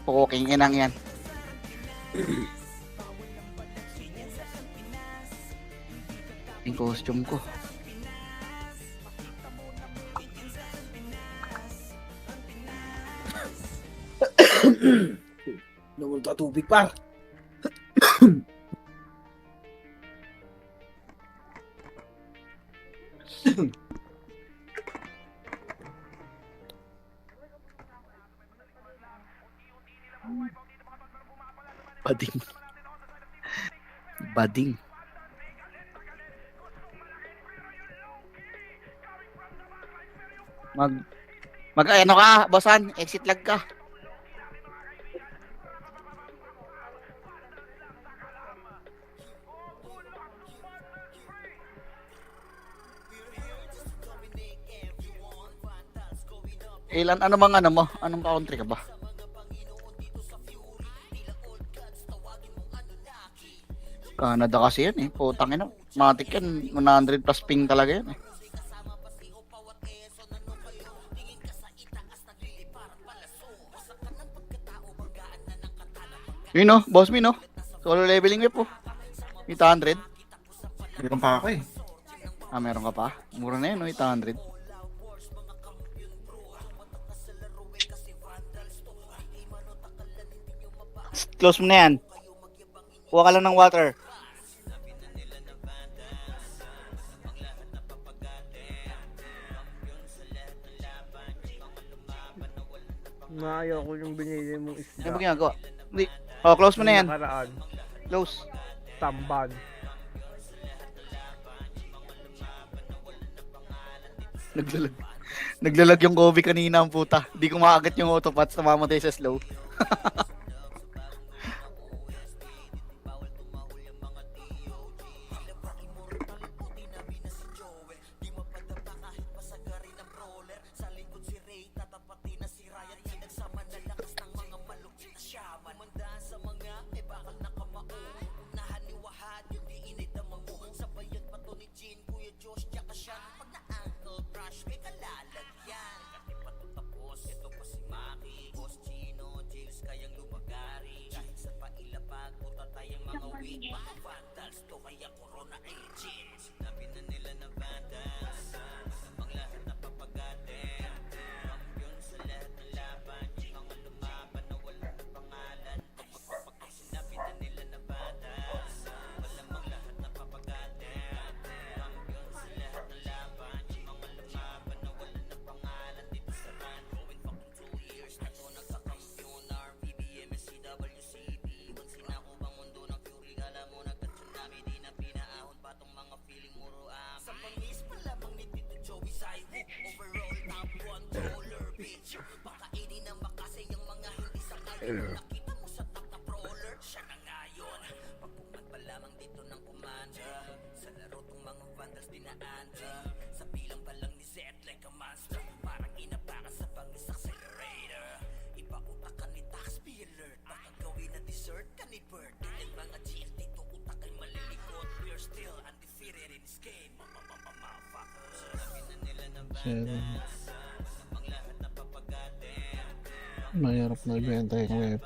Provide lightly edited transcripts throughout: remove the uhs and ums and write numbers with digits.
Puking inang yan. Yung costume ko. Namunta tubig pa. Bading. Bading. Ano ka, bossan? Exit lag ka. Ilan, ano bang ano mo? Anong country ka ba? Canada kasi yan eh. Putang ina. Matik yan. 100 plus ping talaga yan eh. Yun no, boss me no. Solo leveling whip po. 800. Meron pa ako eh. Ah, meron ka pa? Mura na yun no, 800. Close mo na yan. Kuha ka lang ng water. Maayaw ko yung binili mong isda. Ano ba ginagawa? Hindi. Oh, close mo na yan. Nakaraan, Close. tambag. Naglalag. Naglalag yung Kobe kanina ang puta. Di ko maagat yung autopots, namamatay sa slow. Mahirap na ibenta yung web.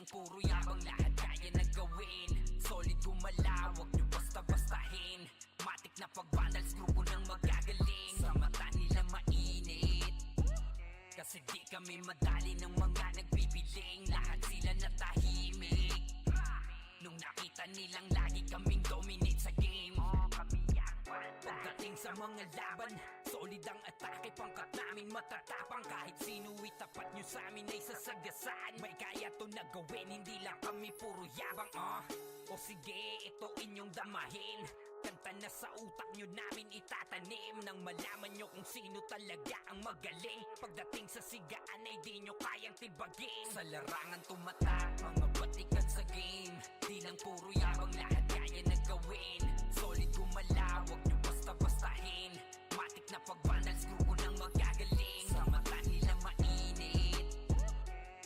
Puro yabang lahat kaya na gawin. Solid gumalaw, wag nyo basta-bastahin. Matik na pag-vandals, grupo ng magagaling. Sa mata nila mainit, kasi di kami madali ng mga nagbibiling. Lahat sila natahimik nung nakita nilang lagi kaming dominate sa game. Pagdating sa mga laban, solid ang atake. Pangkat namin matatapang. Kahit sino itapat nyo sa amin ay sasagasaan. May kaya to na gawin, hindi lang kami puro yabang. O sige, ito inyong damahin. Kanta na sa utak nyo namin itatanim nang malaman nyo kung sino talaga ang magaling. Pagdating sa sigaan ay di nyo kayang tibagin. Sa larangan tumatak, mga batikan sa game. Di lang puro yabang, lahat kaya na gawin. Solid gumalaw, wag nyo basta-bastahin. Matik na pag-vandals, grupo ng magagaling. Sa mata nila mainit,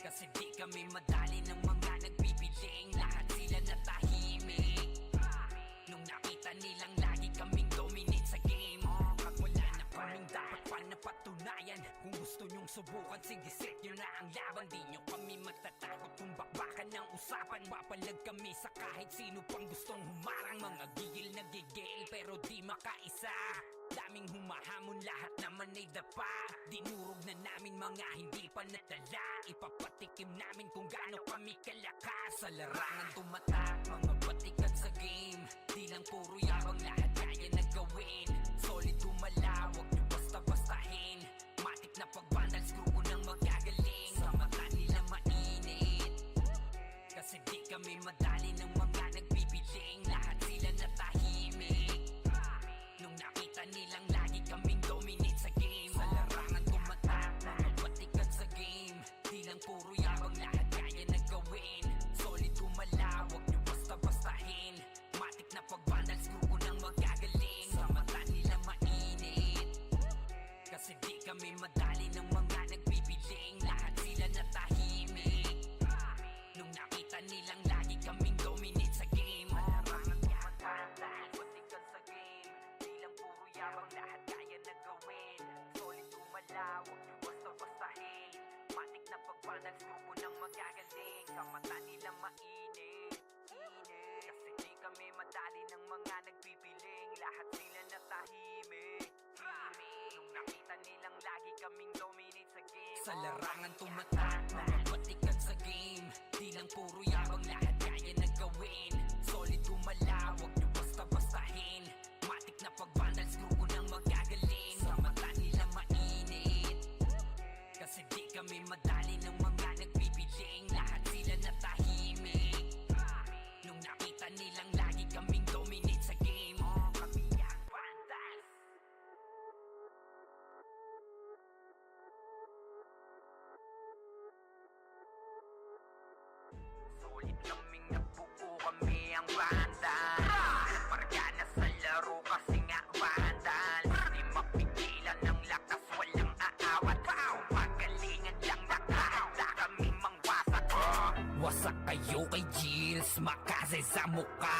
kasi di kami madali ng mga nagpipiling. Lahat sila natahimik nung nakita nilang lagi kaming dominate sa game. Pag wala na kaming dapat pa napatunayan. Kung gusto nyong subukan, sige set nyo na ang laban. Di nyo kami matatakot kung bakbakan ng usapan. Mapalag kami sa kahit sino pang gustong humarang. Mga gigil na gigil pero di makaisa. Daming humahamon, lahat naman ay dapa. Dinurog na namin mga hindi pa natala. Ipapatikim namin kung gaano kami kalakas. Sa larangan tumatak, mga batikan sa game. Di lang puro yabang, lahat kaya na gawin. Solid gumalaw, wag nyo basta-bastahin. Matik na pag-vandals, grupo ng magagaling. Sa mata nila mainit, kasi di kami madali ng mga nagpipiling. Lahat sila natahimik nung nakita nilang lagi kaming dominate sa game. Sa larangan tumatak, mga batikan sa game. Di lang puro yabang, lahat kaya na gawin. Solid gumalaw, wag nyo basta-bastahin. Matik na pag-vandals, grupo ng magagaling. Sa mata nila mainit, kasi di kami madali ng mga nagpipiling. Lahat sila natahimik nung nakita nilang lagi kaming dominate sa game. Larangan tumatak, batikan sa game. Di lang puro yabang, lahat kaya na gawin. Solid gumalaw, wag nyo basta-bastahin. Matik na pag-vandals, grupo ng magagaling. Sa mata nila mainit, kasi di kami madali ng mga nagpipiling. Lahat sila natahimik nung nakita nilang lagi kaming dominate sa game. Sa larangan tumatak, mga batikan sa game. Di lang puro yabang, lahat kaya na gawin. Solid gumalaw, wag nyo basta-bastahin. Matik na pag-vandals, grupo ng magagaling. Sa mata nila mainit, kasi di kami madali ng mga nagpipiling. Lahat sila natahimik nung nakita nilang lagi kaming dominate sa game. Kami ang vandals. Solid kaming nabuo, kami ang vandals. Marga na sa laro kasi nga vandals. Di mapigilan ng lakas, walang aawat. Pagalingan lang, nakahanda kaming mangwasak. Wasak kayo kay Gilles, makase sa muka.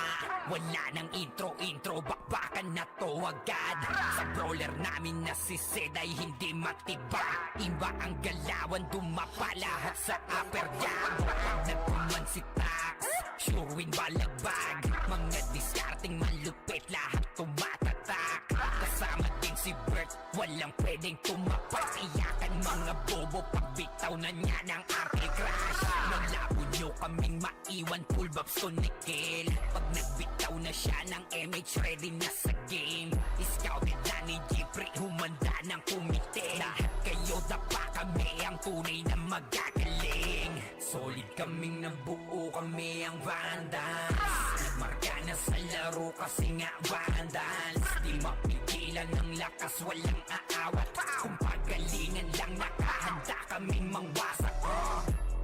Wala nang intro, bakbakan na to agad. Sa brawler namin na si Zed ay hindi matibag. Iba ang galawan, dumapa lahat sa upper jab. Nagpuman si Tax, sure win balagbag. Mga discarding malupit, lahat tumatatak. Kasama din si Bert, walang pwedeng tumapak. Iyakan mga bobo, pagbitaw na niya ng anti-crash. Malabo nyo kaming maiwan, full babs to nickel. Pag nagbitaw na siya ng MH, ready na sa game. Scouted na ni Jeffrey, humanda ng kumite. Lahat kayo dapa, kami ang tunay na magagaling. Solid kaming nabuo, kami ang vandals. Nagmarka na sa laro kasi nga vandals. Di mapigilan ng lakas, walang aawat. Kung pagalingan lang, nakahanda kaming mangwasak.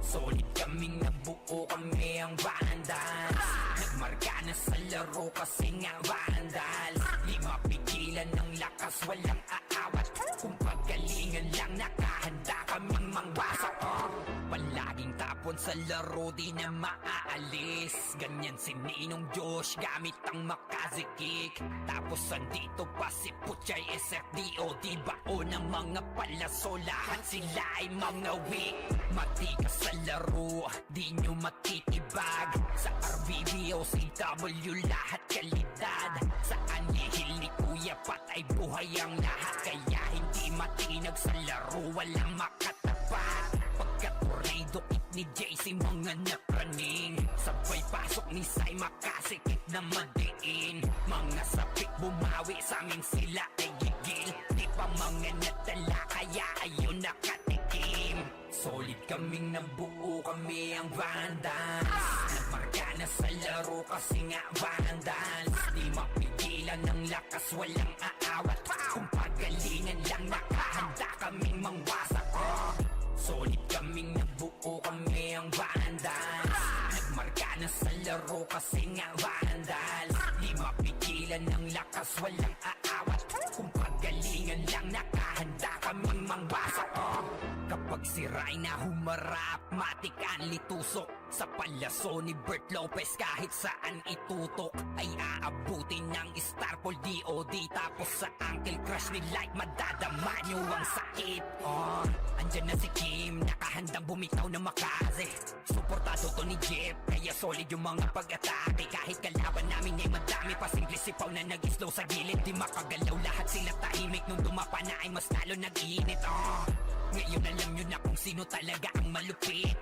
Solid kaming nabuo, kami ang vandals. Nagmarka na sa laro kasi nga vandals. Di mapigilan ng lakas, walang aawat. Kung pagalingan lang, nakahanda kaming mangwasak. Palaging tapon sa laro, di na maaalis. Ganyan si Ninong Josh, gamit ang Makaze kick. Tapos andito pa si Puchay SFDO. Di bao ng mga palaso, lahat sila ay mga weak. Matikas sa laro, di nyo matitibag. Sa RVB o CW, lahat kalidad. Sa anihil ni Kuya patay buhay ang lahat. Kaya hindi matinag sa laro, walang makatapat. Pagka-tornado kit ni JC, mga napraning. Sabay pasok ni Sai, makasikip na madiin. Mga sapik bumawi, sa amin sila ay gigil. Di pa mga natala, kaya ayun nakatikim. Solid kaming nabuo, kami ang vandals. Nagmarka na sa laro kasi nga vandals. Di mapigilan mapigilan ng lakas, walang aawat. Kung pagalingan lang, nakahanda kaming mangwasak. Solid kaming nabuo, kami ang Vandals. Nagmarka na sa laro kasi nga Vandals. Di mapigilan ng lakas, walang aawat. Kung pagalingan lang, nakahanda kaming mangwasak. Kapag siray na humarap, matik ang litusok. Sa palaso ni Bert Lopez, kahit saan itutok ay aabutin ng Starpol DOD. Tapos sa Uncle Crush ni Light, madadama nyo ang sakit. Andyan na si Kim, nakahandang bumitaw na makaze. Suportado to ni Jeff, kaya solid yung mga pag-atake. Kahit kalaban namin ay madami, pasimple sipaw na nag-slow sa gilid. Di makagalaw, lahat sila tahimik. Nung dumapa na ay mas lalo nag-iinit. Ngayon alam nyo na kung sino talaga ang malupit.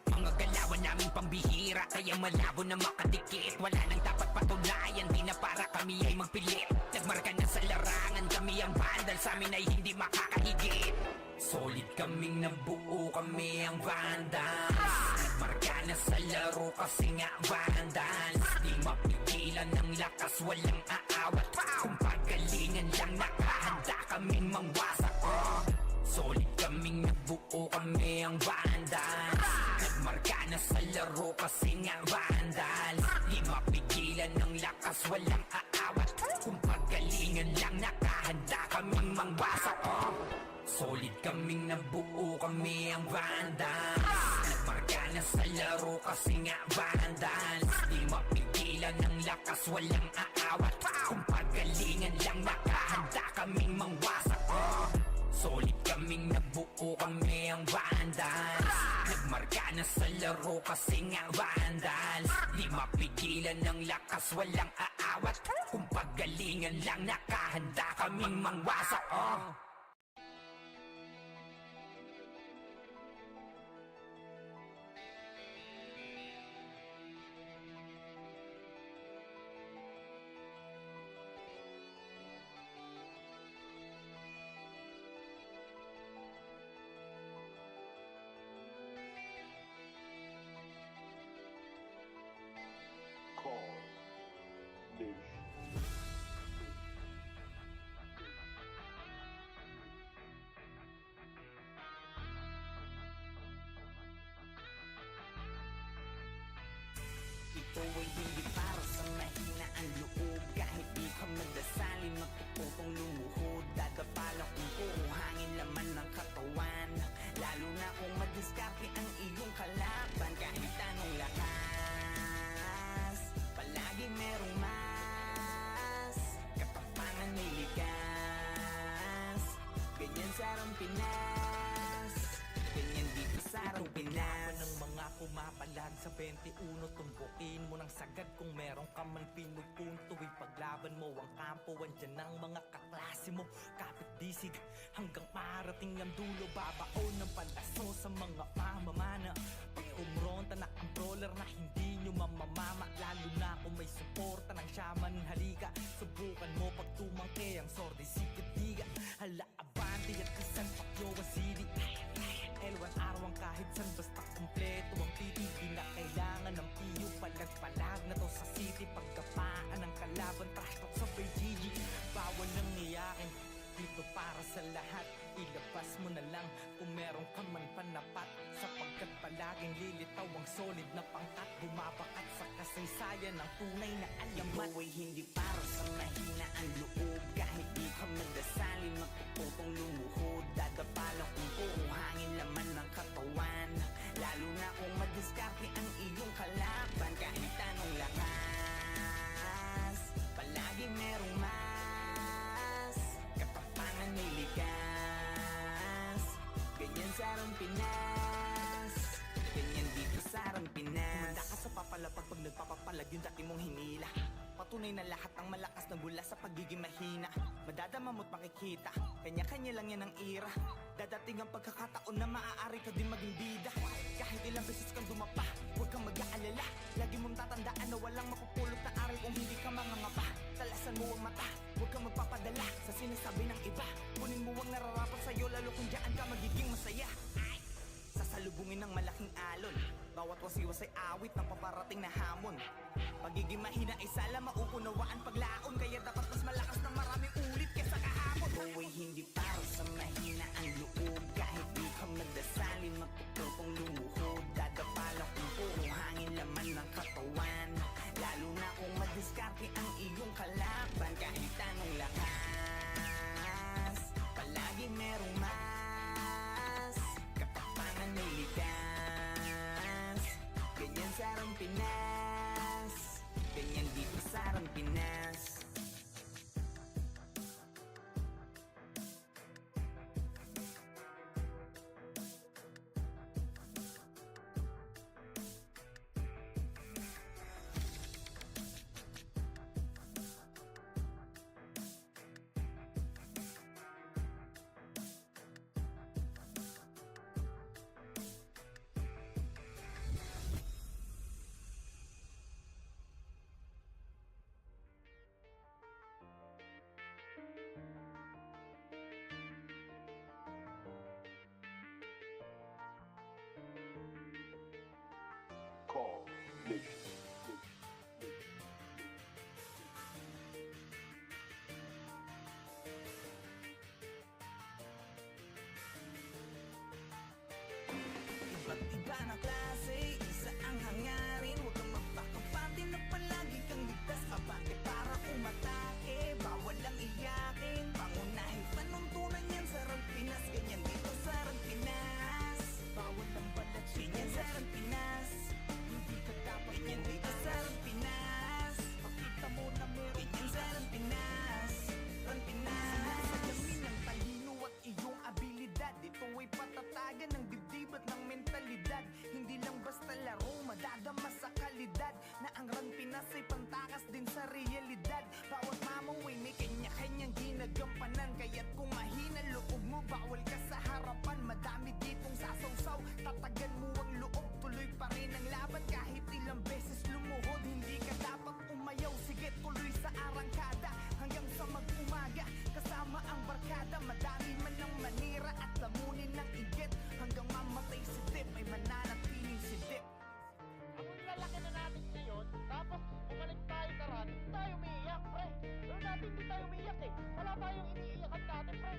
Mga galawan namin pambihira, kaya malabo na makadikit. Wala nang dapat patunayan, di na para kami ay magpilit. Nagmarka na sa larangan, kami ang Vandal, sa amin ay hindi makakahigit. Solid kaming nabuo, kami ang Vandals. Nagmarka na sa laro kasi nga Vandals. Di mapigilan ng lakas, walang aawat. Kung pagalingan lang, nakahanda kaming mangwasak. Solid kaming nabuo, kami ang Vandals. Nagmarka na sa laro kasi nga Vandals. Di mapigilan ng lakas, walang aawat. Kung pagalingan lang, nakahanda kaming mangwasak. Solid kaming nabuo, kami ang Vandals. Nagmarka na sa laro kasi nga Vandals. Di mapigilan ng lakas, walang aawat. Kung pagalingan lang, nakahanda kaming mangwasak. Solid kaming nabuo, kami ang Vandals. Nagmarka na sa laro kasi nga Vandals. Di mapigilan ng lakas, walang aawat. Kung pagalingan lang, nakahanda kaming mangwasak. Ito ay hindi para sa mahina ang loob. Kahit di ka magdasali, magpuputong lumuhod. Dadapalang kung puro hangin laman ng katawan. Lalo na kung madiskarte ang iyong kalaban. Kahit anong lakas, palagi merong mas. Katapangan may likas. Ganyan sa Pinas, ganyan dito sa Pinas. Ng mga kumapalag sa 21, tumbukin mo ng sagad kung meron ka man pinupunto. Ipaglaban mo ang kampo, andyan ang mga kaklase mo. Kapit disig hanggang marating ang dulo. Babaon ng palaso sa mga mamamana. Pag umronta na ang brawler na hindi nyo mamamama. Lalo na kung may suporta ng shaman, halika. Subukan mo pag tumangke ang sordi sikat-diga. Hala abante at isang pakyo ang sili. L1 araw kahit san basta kumpleto ang PT. Di na kailangan ng PU, palag-palag na to sa city. Pagkapaan ng kalaban, trash talk sa PGG. Bawal nang iyakin, dito para sa lahat. Ilabas mo na lang kung meron ka man panapat. Sapagkat palaging lilitaw ang solid na pangkat. Bumabakat sa kasaysayan ng tunay na alamat. Ito ay hindi para sa mahina ang loob. Kahit di ka magdasali, magpuputong lumuhod. Dadapalang kung puro hangin laman ng katawan. Lalo na kung madiskarte ang iyong kalaban. Kahit anong lakas, palagi merong mas. Katapangan may likas. Ganyan sa Pinas, ganyan dito sa Pinas. Humanda ka sa papalapag pag nagpapapalag yung dati mong hinila. Patunay na lahat ng malakas na bula sa pagiging mahina. Madadama mo't makikita, kanya-kanya lang yan ang ira. Dadating ang pagkakataon na maaari ka din maging bida. Kahit ilang beses kang dumapa, huwag kang mag-aalala. Lagi mong tatandaan na walang makupulot na aral kung hindi ka mangangapa. Talasan mo ang mata, huwag kang magpapadala sa sinasabi ng iba. Kunin mo ang nararapat sa'yo, lalo kung dyan ka magiging masaya. Sasalubungin ng malaking alon, bawat wasiwas ay awit ng paparating na hamon. Pagiging mahina ay sala mauunawaan paglaon, kaya dapat mas malakas ng maraming ulit kesa kahapon. Oo ay hindi para sa mahina ang loob, kahit di ka magdasali magpupulpong lumuhod. Dadapalang kung puro hangin laman ng katawan, lalo na kung madiskarte ang iyong kalaban. Kahit anong lakas, palagi merong mas katapangan ay likas. Ganyan sa Arang Pinas, ganyan dito sa Arang Pinas. Iba't iba na klase, isa ang hangarin. Huwag kang magpakapante na palagi kang ligtas. Abante para umatake, bawal lang iyakin. Pangunahin panuntunan yan sa Arang Pinas, ganyan dito sa Arang Pinas. Bawal lang balat, ganyan sa Arang Pinas. Hindi ka dapat ganyan dito sa Arang Pinas. Pakita mo na meron ganyan sa Arang Pinas. Arang Pinas, salamin ng talino at iyong abilidad. Ito ay patatagan ng dibdib at ng mentalidad. Hindi lang basta laro, madadama sa kalidad. Na ang Arang Pinas ay pantakas din sa realidad. Bawat mamaw ay may kanya-kanyang ginagampanan. Kaya't kung mahina loob mo, bawal ka sa harapan. Madami ditong sasawsaw, tatagan mo ang loob. Tuloy pa rin ang laban kahit ilang beses lumuhod. Hindi ka dapat umayaw, sige tuloy sa arangkada. Hanggang sa mag-umaga, kasama ang barkada. Madami man ang manira at lamunin ng inggit. Hanggang mamatay si Dip ay mananatiling si Dip. Ang lalaki na natin ngayon, tapos bumalik tayo sa run, hindi tayo umiiyak, pre. Pero natin hindi tayo umiiyak eh. Wala tayong iniiyakan dati, pre.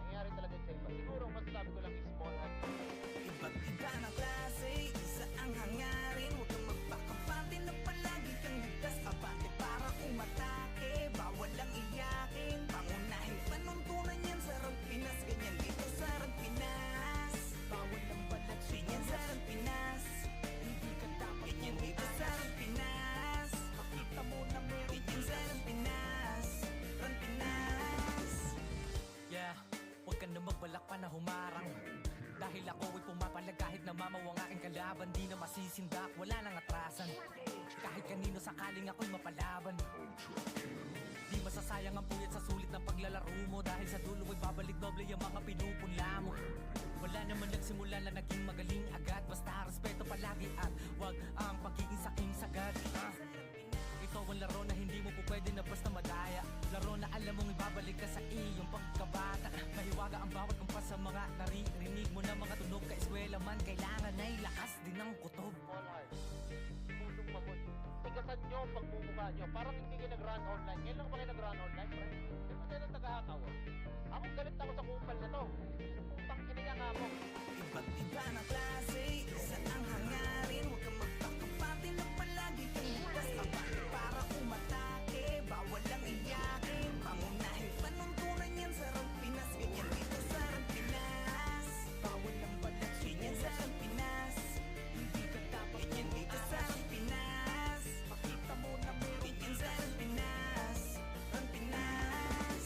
Nangyayari talaga sa iba. Siguro masasabi ko lang is small heart. Iba't iba na klase, isa ang hangarin. Huwag kang magpakapante na palagi kang ligtas. Abante para umatake, bawal lang iyakin. Pangunahin panuntunan yan sa Arang Pinas, ganyan dito sa Arang Pinas. Bawal lang balat, ganyan sa Arang Pinas. Hindi ka dapat ganyan dito sa Arang Pinas. Pakita mo na meron ganyan sa Arang Pinas. Arang Pinas. Yeah, huwag ka na magbalak pa na humarang. Dahil ako ay pumapalag kahit namamaw ang aking kalaban. Di na masisindak, wala nang atrasan. Kahit kanino sakaling ako'y mapalaban. Di masasayang ang puyat sa sulit ng paglalaro mo. Dahil sa dulo ay babalik doble yung mga pinupunla mo. Wala naman nagsimula na naging magaling agad. Basta respeto palagi at wag ang pagiging saking sagad. Ito ang laro na hindi mo po pwede na basta madaya. Laro na alam mong ibabalik ka sa iyong pagkabata. Mahiwaga ang bawat kumpas sa mga naririnig mo na mga tunog. Ka-eskwela man, kailangan ay lakas din ng kutob. Small heart. Pusong mamon. Tigasan nyo ang pagmumukha nyo. Parang hindi kayo nag-run online. Ngayon lang ba kayo nag-run online, pre? Di ba tayo nagtagahakaw? Ako galit ako sa kupal na to. Putang iniya nga mo. Iba't iba na klase, isa ang hangarin. Huwag kang magpakapante na palagi kang bukas. Abante para umatake, bawal lang iyakin. Pangunahin panuntunan yan sa Arang Pinas, ganyan dito sa Arang Pinas. Bawal lang balat, ganyan sa Arang Pinas. Hindi ka dapat ganyan dito sa Arang Pinas. Pakita mo na meron ganyan sa Arang Pinas. Arang Pinas.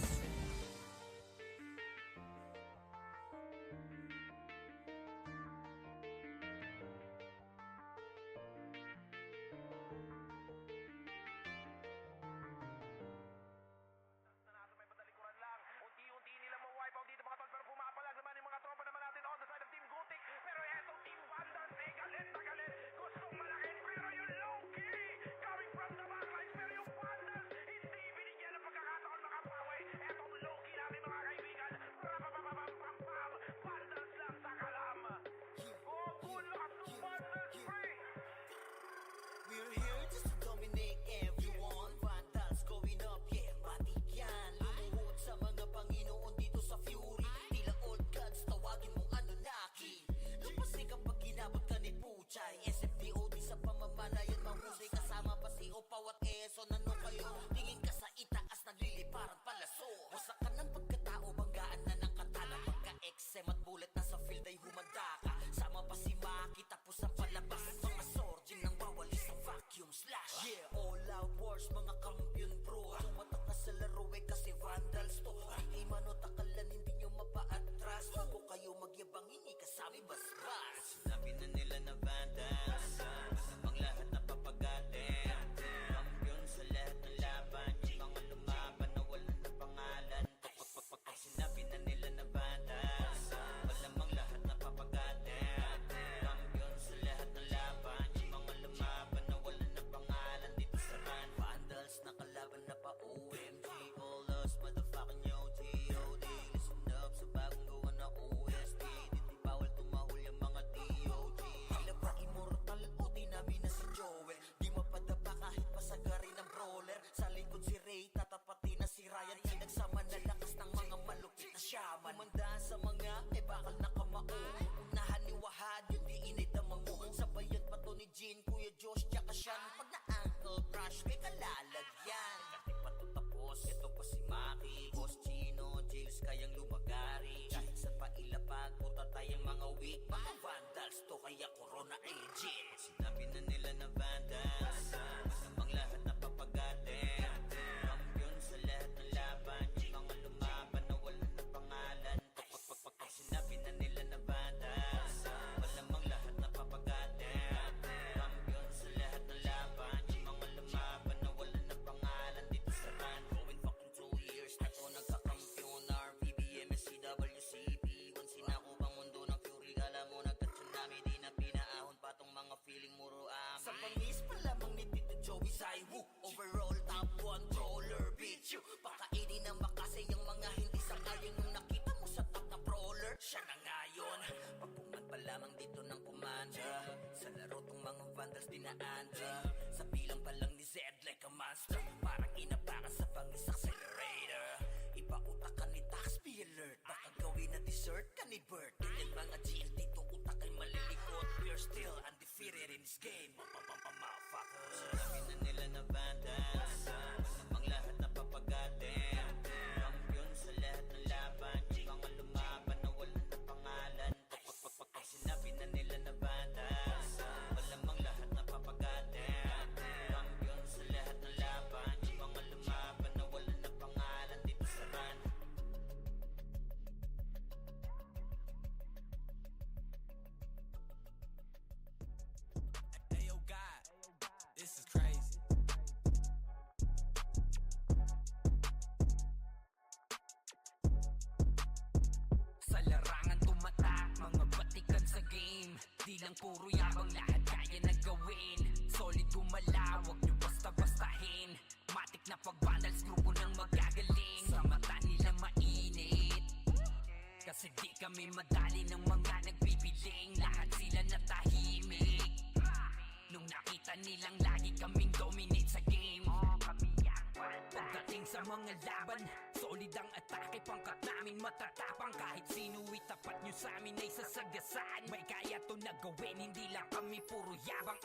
legit. Sinabi na nila na vandals, masamang lahat na papagatin. Kampiyon sa lahat ng laban, yung mga lumaban na wala na pangalan. Pag sinabi na nila na vandals, malamang lahat na papagatin. Kampiyon sa lahat ng laban, yung mga lumaban na wala na pangalan dito sa run. Going fucking 2 years na to nagkakampiyon. RPBM, SCWCP, once sinako pang mundo ng fury. Kala mo nagka-tsunami, di na pinaahon pa tong mga feeling muro amin. Sa pangis pa lamang ni Tito Joey Saiwu, overall top 1 troller, bitch. Pakainin ng makasay ang mga hindi sangayon. Nung nakita mo sa top na brawler, siya na ngayon. Pagpungan pa lamang dito ng komanda, sa laro tong mga vandals dinaanda. Sa bilang pa lang ni Zed like a monster, parang inapakan sa pangis accelerator. Ipautak ka ni Tax, be alert. Baka gawin na dessert ka ni Bert. Ganyan mga GL dito, utak ay malilikot. We're still undefeated in this game, motherfuckers. Sinabi na nila na vandals, masamang lahat na papagatin. Kampiyon sa lahat ng laban, yung mga lumaban na wala na pangalan. Pag sinabi na nila na vandals, malamang lahat na papagatin. Kampiyon sa lahat ng laban, yung mga lumaban na wala na pangalan dito sa run. Hey yo God, this is crazy. Sa larangan tumatak, mga batikan sa game. Di lang puro yabang, lahat kaya na gawin. Solid gumalaw, wag nyo basta-bastahin. Matik na pag-vandals, grupo ng magagaling. Sa mata nila mainit, kasi di kami madali ng mga nagbibiling. Lahat sila natahimik nung nakita nilang lagi kaming dominate sa game. Pagdating sa mga laban, solid ang atake. Pangkat namin matatapang, kahit sino itapat nyo sa amin ay sasagasaan. May kaya to na gawin, hindi lang kami puro yabang.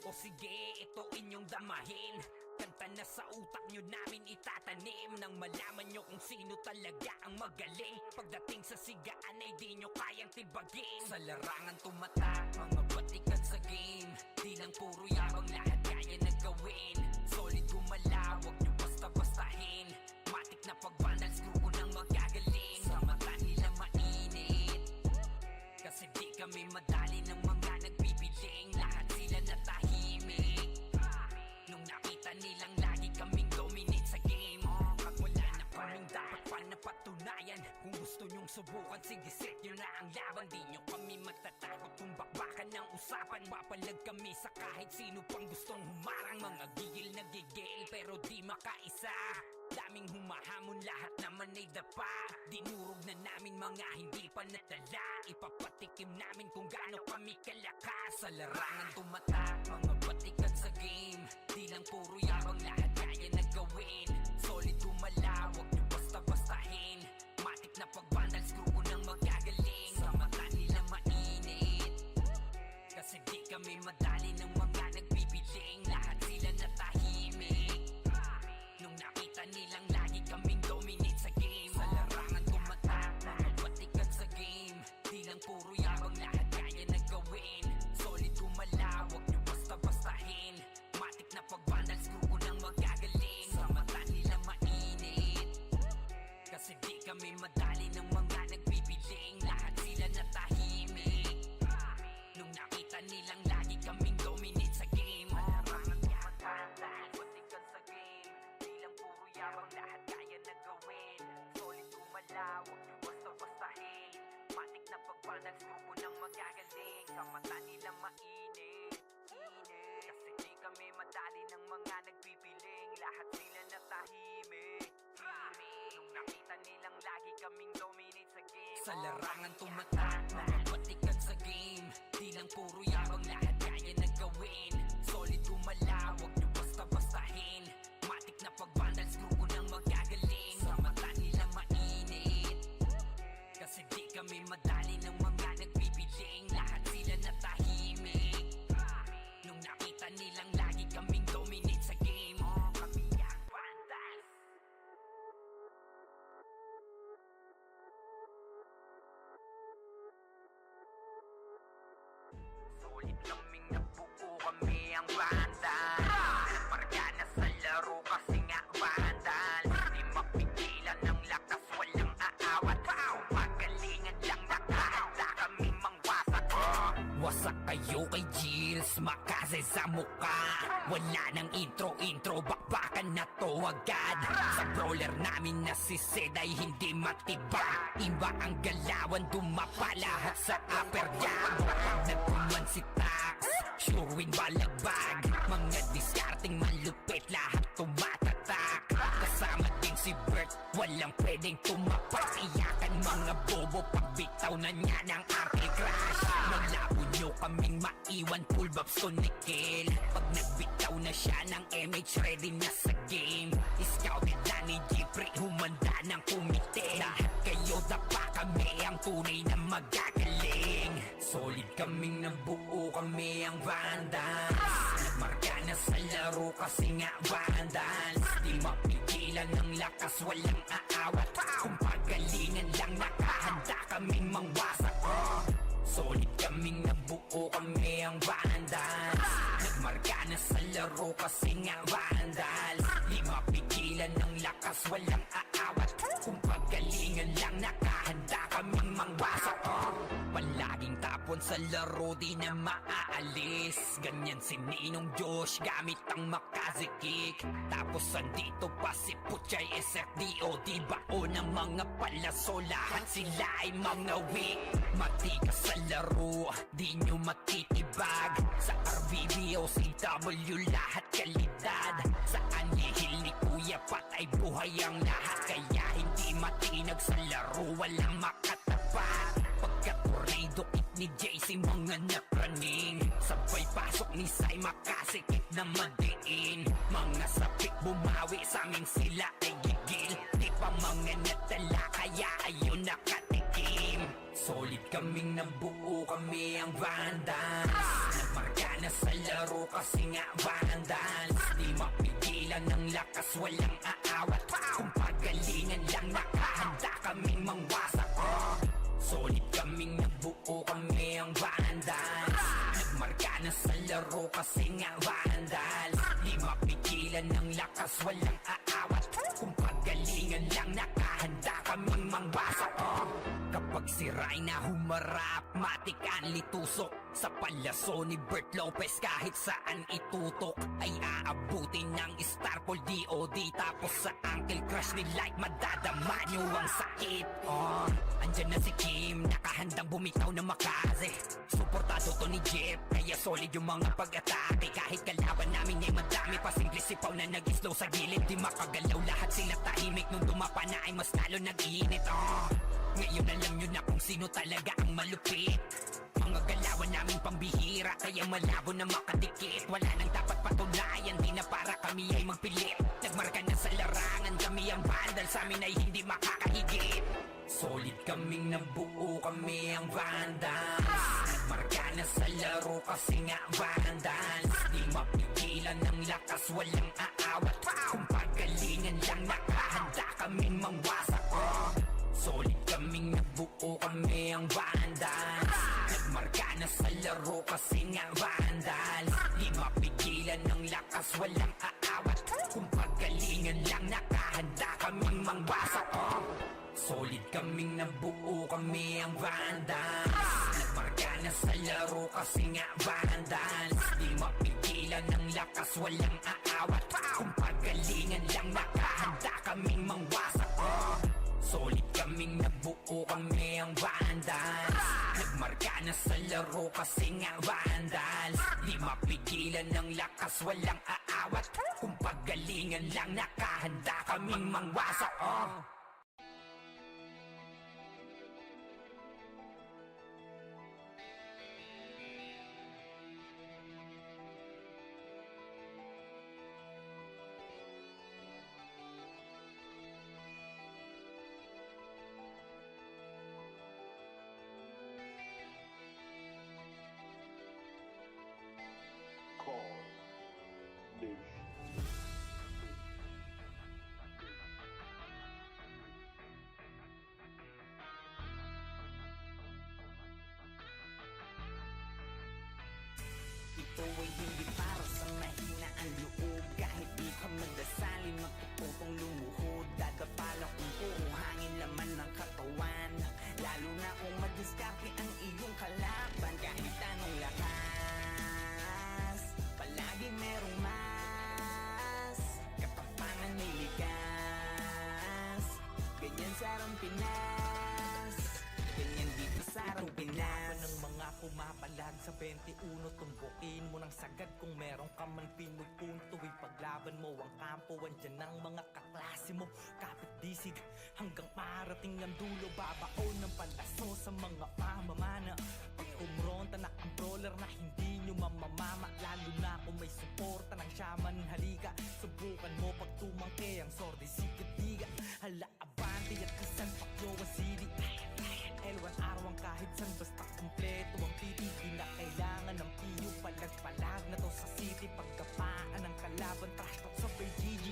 O sige, ito inyong damahin. Kanta na sa utak nyo namin itatanim, nang malaman nyo kung sino talaga ang magaling. Pagdating sa sigaan ay di nyo kayang tibagin. Sa larangan tumatak, mga batikan sa game. Di lang puro yabang, lahat kaya na gawin. Solid gumalaw, wag nyo basta-bastahin. Matik na pag-vandals, grupo ng magagaling. Sa mata nila mainit, kasi di kami madali ng mga nagbibiling. Lahat sila natahimik nung nakita nilang lagi kaming dominate sa game. Wala na kaming dapat pa napatunayan. Kung gusto nyong subukan, sige set nyo na ang laban. Di nyo kami matatakot kung bakbakan ng usapan. Papalag kami sa kahit sino pang gustong humarang. Mga gigil na gigil pero di makaisa. Daming humahamon, lahat naman ay dapa. Dinurog na namin mga hindi pa natala. Ipapatikim namin kung gaano kami kalakas. Sa larangan tumatak, mga batikan sa game. Di lang puro yabang, lahat kaya na gawin. Solid gumalaw, wag nyo basta-bastahin. Matik na pag-vandals, grupo ng magagaling. Sa mata nila mainit, kasi di kami madali ng mga nagbibiling. Lahat sila natahimik nung nakita nilang lagi kaming dominate sa game. Sa larangan tumatak, mga batikan sa game. Di lang puro yabang, lahat kaya na gawin. Solid gumalaw, wag nyo basta-bastahin. Matik na pag-vandals, grupo ng magagaling. Sa mata nila mainit, kasi di kami madali ng mga nagbibiling. Lahat sila natahimik nung nakita nilang lagi kaming dominate sa game. Larangan tumatak, mga batikan sa game. Di lang puro yabang, lahat kaya na gawin. Solid gumalaw, wag nyo basta-bastahin. Matik na pag-vandals, grupo ng magagaling. Sa mata nila mainit, kasi di kami madali ng mga nagpipiling. Lahat sila natahimik nung nakita nilang lagi kaming dominate sa game. Sa larangan tumatak, mga batikan sa game. Di lang puro yabang, lahat kaya na gawin. Solid gumalaw, wag nyo basta-bastahin. Matik na pag-vandals, grupo ng magagaling. Sa mata nila mainit, kasi di kami madali ng mga nagbibiling. Lahat sila natahimik nung nakita nilang lagi kaming dominate sa game. Kami ang vandals. Solid Solid kaming nabuo, kami ang bandal. Marga na sa laro kasi nga bandal. Di mapigilan ng lakas, walang aawat. Pagalingan lang nakahanda kami mangwasak. Wasak kayo kay Gilles, makase sa mukha. Wala nang intro, bakbakan na to agad. Sa brawler namin na si Zed ay hindi matibag. Iba ang galawan, dumapa lahat sa upper jab. Nagkuman si Tax, sure win balagbag. Mga diskarting malupit, lahat tumatatak. Kasama din si Bert, walang pwedeng tumapak. Iyakan mga bobo, pagbitaw na niya ng anti-crash. Naglabo nyo kaming maiwan, full bobs to Nickel. Pag nagbitaw na siya ng MH, ready na sa game. Scouted na ni Jeffrey, humanda ng kumite. Lahat kayo dapa, kami ang tunay na magagaling. Solid kaming nabuo, kami ang vandals. Nagmarka na sa laro kasi nga vandals. Di mapigilan ng lakas, walang aawat. Kung pagalingan lang, nakahanda kaming mangwasak. Solid kaming nabuo, kami ang vandals. Nagmarka na sa laro kasi nga vandals. Di mapigilan ng lakas, walang aawat. Kung pagalingan lang, nakahanda kaming mangwasak. Palaging tapon sa laro, di na maaalis. Ganyan si Ninong Josh, gamit ang makazikik. Tapos andito pa si Puchay SFDO. Di bao ng mga palaso, lahat sila ay mga weak. Matikas sa laro, di nyo matitibag. Sa RBBO, CW, lahat kalidad. Sa anihil ni Kuya Pat ay buhay ang lahat. Kaya hindi matinag sa laro, walang makatapat. Pagka-tornado kit ni JC, mga napraning. Sabay pasok ni Sai, makasikip na madiin. Mga sapik bumawi, sa amin sila ay gigil. Di pa mga natala, kaya ayun nakatikim. Solid kaming nabuo, kami ang vandals. Nagmarka na sa laro kasi nga vandals. Di mapigilan ng lakas, walang aawat. Kung pagalingan lang, nakahanda kaming mangwasak. Solid kaming nabuo, kami ang vandals. Nagmarka na sa laro kasi nga vandals. Di mapigilan ng lakas, walang aawat. Kung pagalingan lang, nakahanda kaming mangwasak. Kapag si Rayna humarap, matik ang litusok. Sa palaso ni Bert Lopez, kahit saan itutok ay aabutin ng Starpol DOD. Tapos sa Uncle Crush ni Light, madadama nyo ang sakit. Andyan na si Kim, nakahandang bumitaw na makaze. Suportado to ni Jeff, kaya solid yung mga pag-atake. Kahit kalaban namin ay madami pa, simple sipaw na nag-slow sa gilid. Di makagalaw, lahat sila tahimik. Nung dumapa na ay mas lalo nag-iinit. Ngayon alam nyo na kung sino talaga ang malupit. Mga galawan namin pambihira, kaya malabo na makadikit. Wala nang dapat patunayan, di na para kami ay magpilit. Nagmarka na sa larangan, kami ang vandal, sa amin ay hindi makakahigit. Solid kaming nabuo, kami ang vandals. Nagmarka na sa laro kasi nga vandals. Di mapigilan ng lakas, walang aawat. Kung pagalingan lang, nakahanda kaming mangwasak. Solid kaming nabuo, kami ang vandals. Nagmarka na sa laro kasi nga vandals. Di mapigilan ng lakas, walang aawat. Kung pagalingan lang, nakahanda kaming mangwasak. Solid kaming nabuo, kami ang vandals. Nagmarka na sa laro kasi nga vandals. Di mapigilan ng lakas, walang aawat. Kung pagalingan lang, nakahanda kaming mangwasak. Solid kaming nabuo, kami ang vandals. Nagmarka na sa laro kasi nga vandals. Di mapigilan ng lakas, walang aawat. Kung pagalingan lang, nakahanda kaming mangwasak. pumapalag sa 21, tumbukin mo ng sagad kung meron ka man pinupunto. Ipaglaban mo ang kampo, andyan ang mga kaklase mo. Kapit disig hanggang marating ang dulo, babaon ng palaso sa mga pamamana. Pag kumronta na ang brawler na hindi nyo mamamama, lalo na kung may suporta ng shaman. Halika, subukan mo pag tumangke ang sordi sikat-diga. Hala, abante at isang pakyo ang sili. L1 araw kahit san basta kumpleto ang PT. Di na kailangan ng piyo, palag-palag na to sa city. Pagkapaan ng kalaban, trash talk sa GG.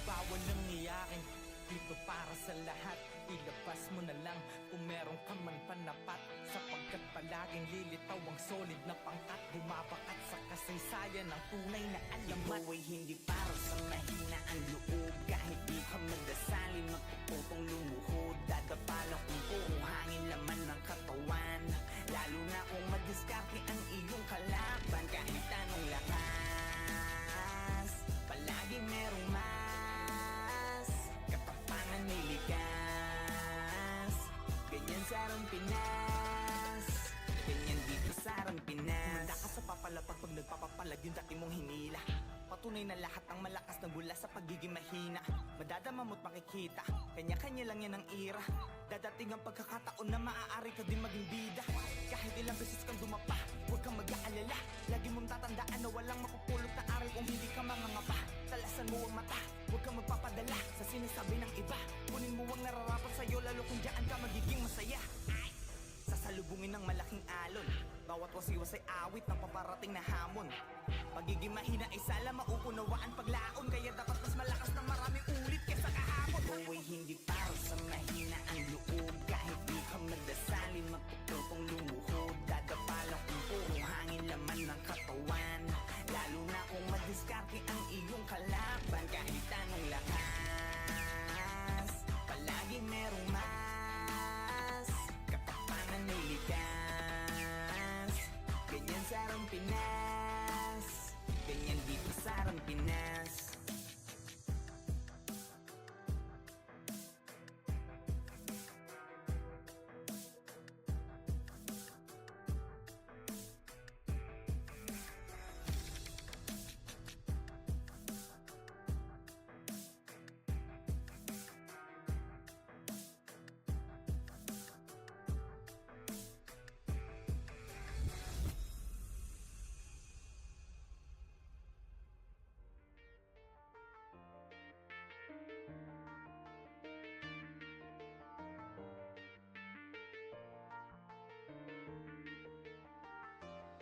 Bawal nang iyakin, dito para sa lahat. Ilabas mo na lang kung meron ka man panapat, sapagkat palaging lilitaw ang solid na pangkat. Bumabakat sa kasaysayan ng tunay na alamat. Ito ay hindi para sa mahina ang loob. Kahit di ka magdasali, magpuputong lumuhod. Dadapalang kung puro hangin laman ng katawan, lalo na kung madiskarte ang iyong kalaban. Kahit anong lakas, palagi merong mas katapangan may likas. Ganyan sa Pinas, ganyan dito sa Pinas. Manda ka sa papalapag pag nagpapapalag yung dati mong hinila. Patunay na lahat ng malakas na mula sa pagiging mahina. Madadama mo't makikita, kanya-kanya lang yan ang ira. Dadating ang pagkakataon na maaari ka din maging bida. Kahit ilang beses kang dumapa, huwag kang mag-aalala. Lagi mong tatandaan na walang makupulot na aral kung hindi ka mangangapa. Talasan mo ang mata, huwag kang magpapadala sa sinasabi ng iba. Kunin mo ang nararapat sa'yo, lalo kung dyan ka magiging masaya. Sasalubungin ng malaking alon, bawat wasiwas ay awit ng paparating na hamon. Pagiging mahina ay sala, mauunawaan paglaon. Kaya dapat mas malakas ng maraming ulit kesa kahapon. Ito ay hindi para sa mahina ang loob. Kahit di ka magdasali, magpuputong lumuhod. Dadapalang kung puro hangin laman ng katawan, lalo na kung madiskarte ang iyong kalaban. Kahit anong lakas, palagi merong mas katapangan may likas. Ganyan sa Pinas, ganyan dito sa Pinas.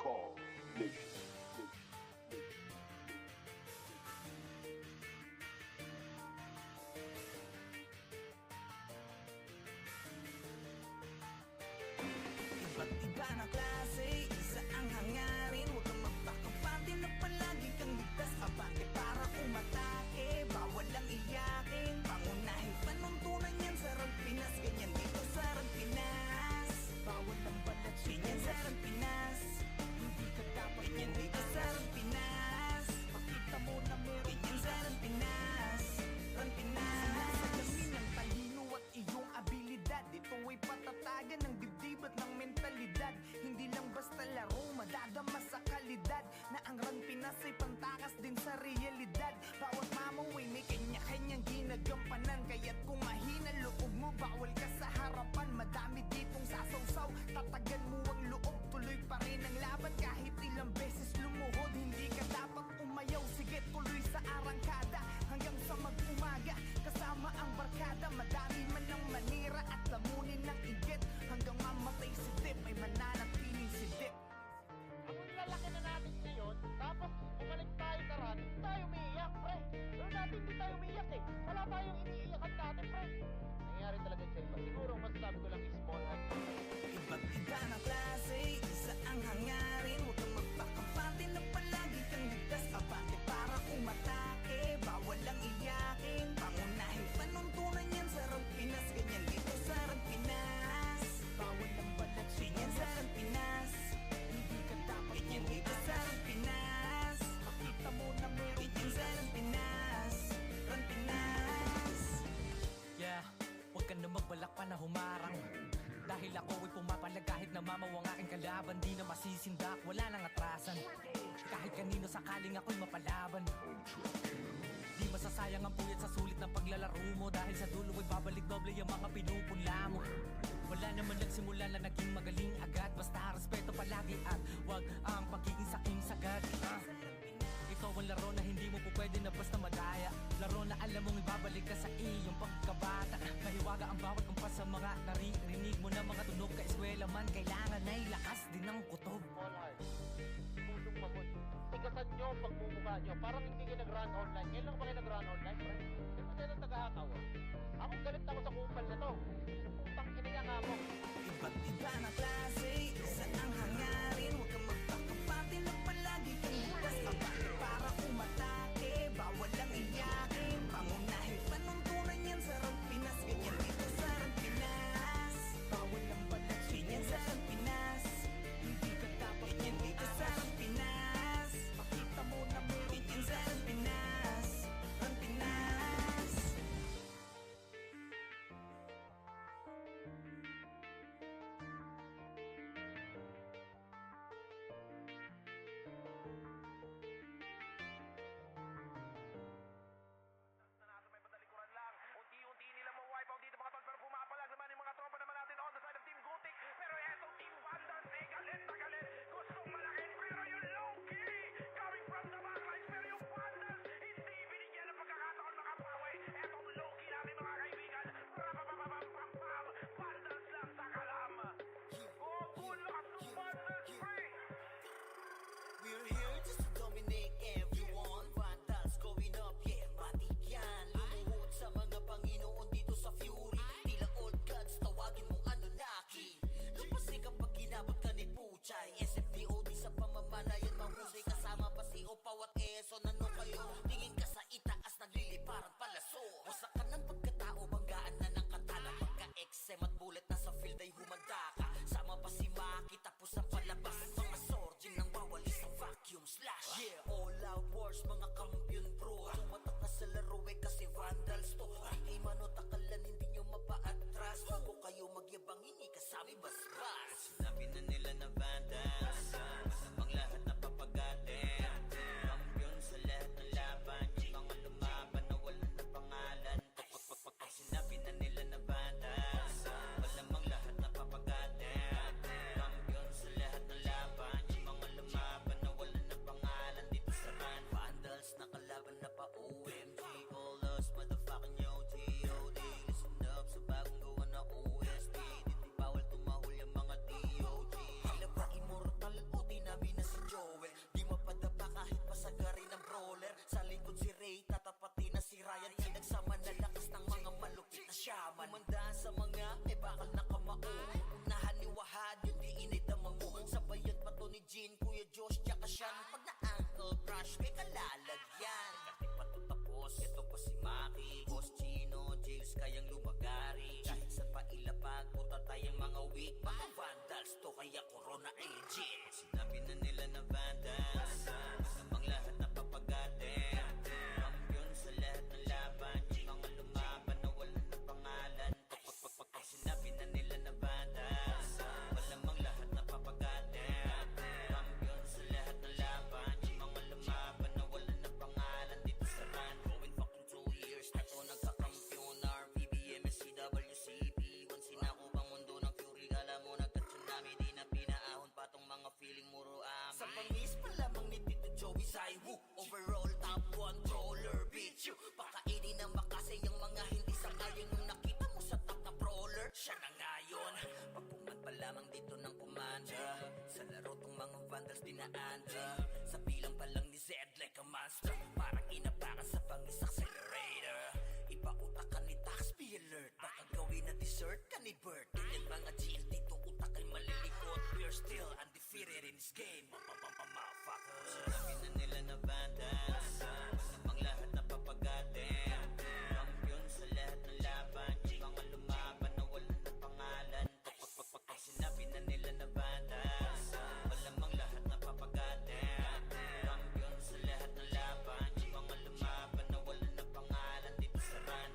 Call Nation. Iba't iba na klase, isa ang hangarin. Huwag kang magpakapante na palagi kang ligtas. Abante para umatake, bawal lang iyakin. Pangunahin panuntunan yan sa Pinas. Ganyan dito sa Pinas, bawal lang balat. Ganyan sa Pinas, hindi ka dapat. Ganyan dito sa Pinas, pakita mo na meron. Ganyan sa Pinas, Pinas. Salamin ng talino at iyong abilidad. Ito ay patatagan ng dibdib at ng mentalidad. Hindi lang basta laro, madadama sa kalidad. Na ang Run Pinas ay pantakas din sa realidad. Bawat mamaway may kanya-kanyang ginagampanan. Kaya't kung mahina loob mo, bawal ka sa harapan. Madami ditong sasawsaw, tatagan mo ang loob. Tuloy pa rin ang laban kahit ilang beses lumuhod. Hindi ka dapat umayaw, sige tuloy sa arangkada. Hanggang sa mag-umaga, kasama ang barkada. Madami man ang manira at lamunin ng inggit. Hanggang mamatay si Dip, ay mananatiling si Dip. Ang lalaki na natin ngayon, tapos bumalik tayo sa run, tayo umiiyak, pre. Pero dati hindi tayo umiiyak eh. Wala tayong iniiyakan dati, pre. Nangyayari talaga sa iba. Siguro ang masasabi ko lang is small heart. Iba't iba na klase, isa ang hangarin. Huwag kang magpakapante na palagi kang ligtas. Abante para umatake, bawal lang iyakin. Pangunahin panuntunan yan sa Pinas. Ganyan dito sa Pinas, bawal lang balat. Ganyan sa Pinas, hindi ka dapat. Ganyan dito sa Pinas, makita mo na meron. Ganyan sa Pinas, Pinas. Yeah, huwag ka na magbalak pa na humarang. Dahil laban di na masisindak, wala nang atrasan. Kahit kanino sakaling ako'y mapalaban. Di masasayang ang puyat sa sulit ng paglalaro mo, dahil sa dulo ay babalik doble yung mga pinupunla mo. Wala naman nagsimula na naging magaling agad, basta respeto palagi at wag ang pagiging saking sagad. Ito ang laro na hindi mo po pwede na basta madaya. Laro na alam mong ibabalik ka sa iyong pagkabata. Mahiwaga ang bawat kumpas sa mga naririnig mo na mga tunog. Ka-eskwela man, kailangan ay lakas din ng kutob. All heart. Pusong mamon. Tigasan nyo ang pagmumukha nyo. Parang hindi kayo nag-run online. Ngayon lang ba kayo nag-run online, pre? Di ba tayo nag-hakaw? Ako galit ako sa kupal na to. Putang iniya nga ako. Iba't iba na klase, isa ang hangarin. Huwag kang magpakapati na palagi kang bukas kapati para umatake. Bawal lang iyakin, pangunahin panuntunan yan sa Pinas. Ganyan dito sa Pinas. Bawal lang balat, ganyan sa Pinas. Hindi ka dapat ganyan dito sa Pinas. Makita mo na mo ganyan sa Pinas. Ang Pinas. Nanalo may patalikuran lang. Unti-unti nila ma-wipe out dito mga tol. Pero pumapalag naman yung mga tropa naman natin on the side of Team Gutik. Pero etong Team Vandals ay galit na galit. Gustong malakin pero yung low-key coming from the backlines. Pero yung Vandals hindi binigyan ng pagkakataon makapawi. Etong low-key natin mga kaibigan. Rapapapapam-pam-pam. Vandals lang sa kalam. Oh, lakas ng Vandals, pre! We're here just to dominate everyone. Vandals going up, yeah, matik yan. Lumuhod sa mga Panginoon dito sa Fury. Tila old gods, tawagin mong Anunnaki. Lapasay kapag ginabot ka ni Puchay. SFDOD sa pamamalayan, mahusay kasama pa si Opaw at Eso. Nano kayo, tingin ka sa itaas, nagliliparan palaso. Wasak ka ng pagkatao, banggaan na ng katana. Pagka-XM at bullet na sa field ay humanda ka. Sama pa si Maki, tapos ang palabas. Mga sorging nang wawali sa vacuum slash. Yeah, all out wars, mga kampiyon bro. Tumatak ka sa laro eh kasi Vandals to. Di mano takalan, hindi nyo mapa-atras. Bago kayo magyabang, hindi kasami basbas. Sinabi na nila na Vandals, masamang lahat na papagatin. Kampiyon sa lahat ng laban, yung mga lumaban na wala na pangalan. Pag sinabi na nila na Vandals, malamang lahat na papagatin. Kampiyon sa lahat ng laban, yung mga lumaban na wala na pangalan dito sa run. Vandals nakalaban na pa OMG, all us motherfucking yo G.O.D. Listen up sa bagong gawa na OST. Dito bawal tumahol yung mga DOG. Tila ba immortal o dinami na si Joel? Di mapadapa kahit pasagarin ng brawler. Sa likod si Ray, tatapatin na si Ryan. Pinagsama na lakas ng mga malupit na shaman. Umandaan sa mga may bakal na kamao. Unahan ni Wahad, yun di inidama mo. Sabayan pa to ni Jean, Kuya Josh, tsaka Sean. Pag na-ankle crush, may kalalagyan. Kahit pa to tapos, ito pa si Maki, Boss Chino, Jails kayang lumagari. Kahit saan pa ilapag, puta tayong mga weak. Mga Vandals to, kaya Corona agent. Sinabi na nila na Vandals, masamang lahat na papagatin. Kampiyon sa lahat ng laban, yung mga lumaban na wala na pangalan. Pag sinabi na nila na Vandals, malamang lahat na papagatin. Kampiyon sa lahat ng laban, yung mga lumaban na wala na pangalan dito sa run. Going fucking 2 years na to nagkakampiyon. RPBM, SCWCP, wansin ako pang mundo ng Fury. Kala mo nagka-tsunami, di na pinaahon pa tong mga feeling muro amin. Sa pangis pa lamang ni Tito Joey Saiwu, overall top 1 brawler, bitch you. Pakainin ng makasay yung mga hindi sangayon. Nung nakita mo sa top na brawler, siya na ngayon. Pagpungan pa lamang dito ng commander, sa laro tong mga Vandals dinaanda. Sa bilang pa lang ni Zed like a monster, parang inapakan sa pangis accelerator. Ipautak ka ni Tax, be alert. Baka gawin na dessert ka ni Bert. Ganyan mga GL dito, utak ay malilikot. We're still undefeated in this game. Motherfuckers. Sinabi na nila na Vandals, masamang lahat na papagatin. Kampiyon sa lahat ng laban, yung mga lumaban na wala na pangalan. Pag sinabi na nila na Vandals, malamang lahat na papagatin. Kampiyon sa lahat ng laban, yung mga lumaban na wala na pangalan dito sa run.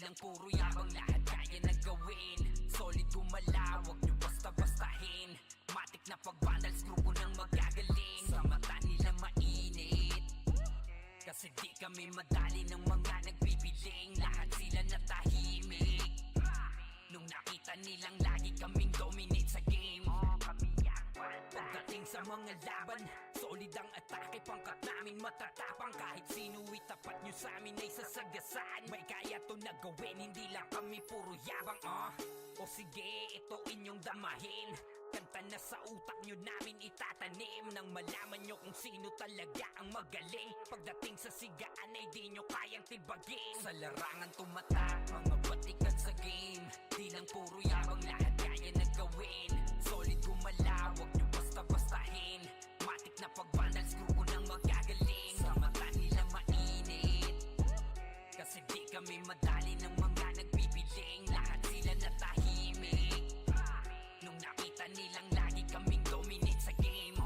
lang puro yabang, lahat kaya na gawin. Solid gumalaw, wag nyo basta-bastahin. Matik na pag-vandals, grupo ng magagaling. Sa mata nila mainit, kasi di kami madali ng mga nagbibiling. Lahat sila natahimik nung nakita nilang lagi kaming dominate sa game. Pagdating sa mga laban, solid ang atake, pangkat namin matatapang. Kahit sino itapat nyo sa amin ay sasagasaan. May kaya to na gawin, hindi lang kami puro yabang. O sige, ito inyong damahin. Kanta na sa utak nyo namin itatanim, nang malaman nyo kung sino talaga ang magaling. Pagdating sa sigaan ay di nyo kayang tibagin. Sa larangan tumatak, mga batikan sa game. Di lang puro yabang, lahat kaya na gawin. Solid gumalaw, wag nyo basta-bastahin. Matik na pag-vandals, grupo ng magagaling. Sa mata nila mainit, kasi di kami madali ng mga nagbibiling. Lahat sila natahimik nung nakita nilang lagi kaming dominate sa game.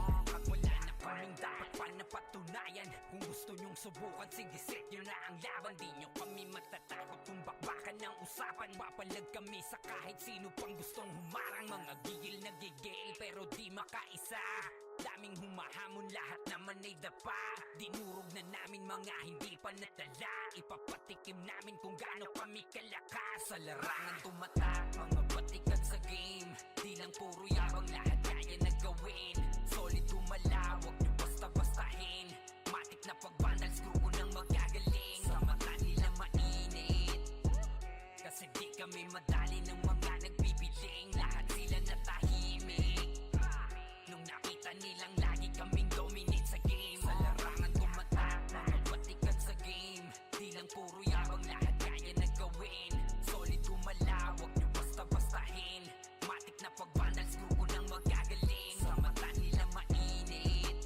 Wala na kaming dapat pa napatunayan. Kung gusto nyong subukan, sige set nyo na ang laban. Di nyo kami matatakot kung bakbakan ng usapan. Papalag kami sa kahit sino pang gustong humarang. Mga gigil na gigil pero di makaisa. Daming humahamon, lahat naman ay dapa. Dinurog na namin mga hindi pa natala. Ipapatikim namin kung gaano kami kalakas. Sa larangan tumatak, mga batikan sa game. Di lang puro yabang, lahat kaya na gawin. Solid gumalaw, wag nyo basta-bastahin. Matik na pag-vandals, grupo ng magagaling. Sa mata nila mainit, kasi di kami madali ng mga nagbibiling. Lahat sila natahimik nung nakita nilang lagi kaming dominate sa game. Sa larangan tumatak, mga batikan sa game. Di lang puro yabang, lahat kaya na gawin. Solid gumalaw, wag nyo basta-bastahin. Matik na pag-vandals, grupo ng magagaling. Sa mata nila mainit,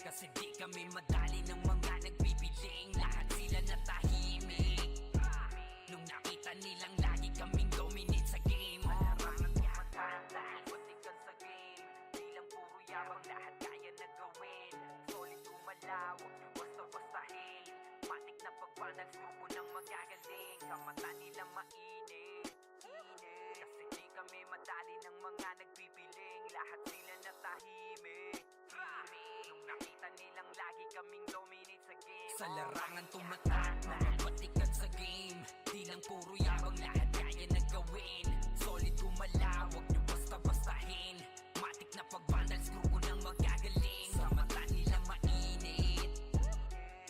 kasi di kami madali ng mga nagbibiling. Lahat sila natahimik nung nakita nilang lagi kaming dominate sa game. Larangan tumatak, batikan sa game. Di lang puro yabang, lahat kaya na gawin. Solid gumalaw, wag nyo basta-bastahin. Matik na pag-vandals, grupo ng magagaling. Sa mata nila mainit, kasi di kami madali ng mga nagbibiling. Lahat sila natahimik nung nakita nilang lagi kaming dominate sa game. Sa larangan tumatak, mga batikan sa game. Di lang puro yabang, lahat kaya na gawin. Solid gumalaw, wag nyo basta-bastahin. Matik na pag-vandals, grupo ng magagaling. Sa mata nila mainit,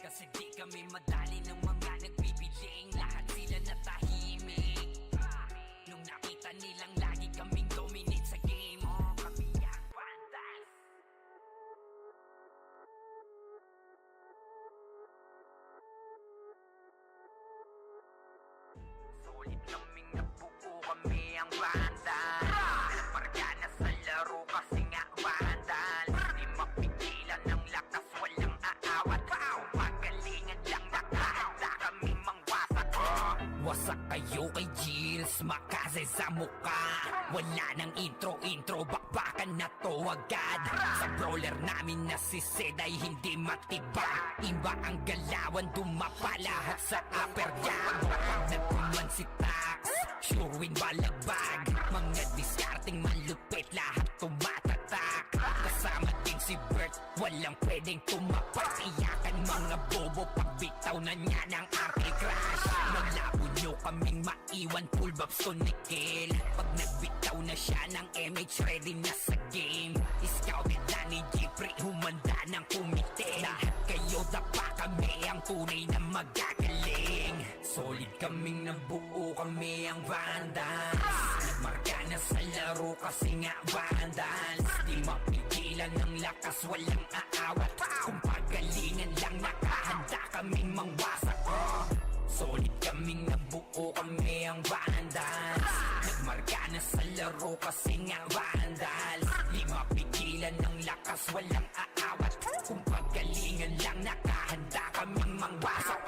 kasi di kami madali ng mga nagbibiling. Lahat sila natahimik nung nakita nilang lagi kaming dominate sa game. Kami ang vandals. Solid kaming nabuo, kami ang vandals. Marga na sa laro kasi nga vandals. Di mapigilan ng lakas, walang aawat. Pagalingan lang, nakahanda kami mangwasak. Wasak kayo kay Gilles, makase sa muka. Wala nang intro, bakbakan na to agad. Sa brawler namin na si Zed ay hindi matibag. Iba ang galawan, dumapa lahat sa upper jab. Pag nagkuman si Tax, sure win balagbag. Mga diskarting malupit, lahat tumatatak. Kasama din si Bert, walang pwedeng tumapak. Iyakan mga bobo, pagbitaw na niya ng anti-crash. Naglabo nyo kaming maiwan, full babs to nickel. Pag nagbitaw na siya ng MH, ready na sa game. Scouted na ni Jeffrey, humanda ng kumite. Lahat kayo dapa, kami ang tunay na magagaling. Solid kaming nabuo, kami ang vandals. Nagmarka na sa laro kasi nga vandals. Di mapigilan ng lakas, walang aawat. Kung pagalingan lang, nakahanda kaming mangwasak. Solid kaming nabuo, kami ang vandals. Nagmarka na sa laro kasi nga vandals. Di mapigilan ng lakas, walang aawat. Kung pagalingan lang, nakahanda kaming mangwasak.